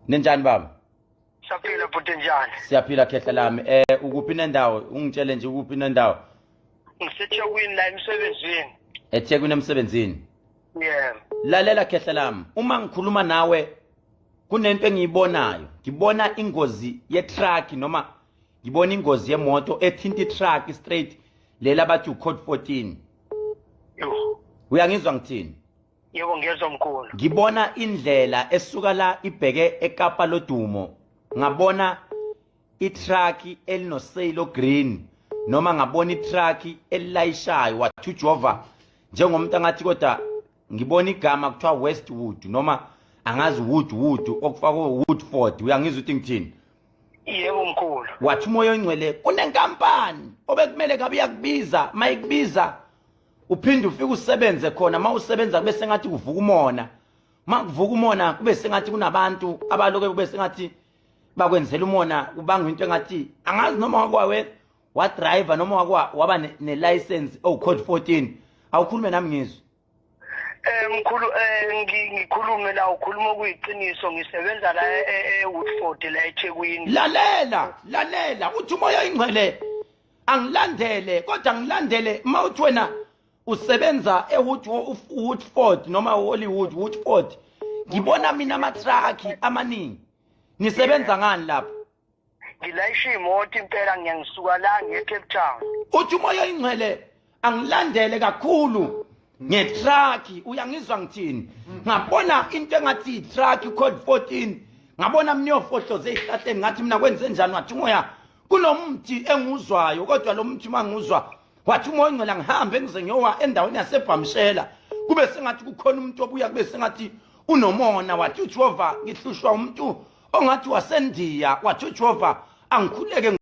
Ninjani baba? Siyaphila bhuti njani? Siyaphila khehla lami. Ukuphi nendawo? Ungitshele nje ukuphi nendawo? Ngisethekwini la emsebenzini. eThekwini emsebenzini. Yeah. Lalela khehla lami. Uma ngikhuluma nawe kunento engiyibonayo. Ngibona ingozi yeTruck noma ngibona ingozi yemoto ethinta iTruck straight lela bathi ucode 14. Yo. Uyangizwa ngithini? Yebo ngiyezwa mkhulu. Ngibona indlela esuka la ibheke eKapa lodumo. Ngabona iTruck elinoseyilo green noma ngabona iTruck elilayishayo wathi Jehova njengomuntu angathi kodwa ngibona igama kuthiwa Westwood noma angazi Wood okufakwe Woodford. Uyangizwa ukuthi ngithini? Yebo mkhulu. Wathi umoya ongcwele kunenkampani obekumele ngabe yakubiza mayikubiza uphinde ufike usebenze khona mawusebenza kube sengathi kuvuka umona makuvuka umona kube sengathi kunabantu abaloke kube sengathi bakwenzela umona kubanga into engathi angazi noma wakwawe wa driver noma waba ne license code 14 awukhulume nami ngizwe. Mkhulu ngikhulume la ukhuluma kuyiqiniso ngisebenza la eWoodford la eThekwini. Lalela uthi umoya oyingcwele angilandele kodwa ngilandele mawuthi wena usebenza eWoodford noma Hollywood Woodford ngibona mina ama-truck amaningi nisebenza ngani lapho? Ngilayisha imoto impela ngiyangisuka la ngiye Cape Town. Uthi umoya oyingcwele angilandele kakhulu ngeTruck. Uyangizwa ngithini? Ngabona into engathi iTruck code 14 ngabona mniyofohloze ezihlahleni ngathi mina kwenze njani wathi umoya kunomthi enguzwayo kodwa lo mthi manguzwa wathi umoya ongcwele ngihambe ngize ngiyowa endaweni yasebhamshela kube sengathi kukhona umuntu obuya kube sengathi unomona wathi uJehova ngihlushwa umuntu ongathi wasendiya wathi uJehova angikhuleke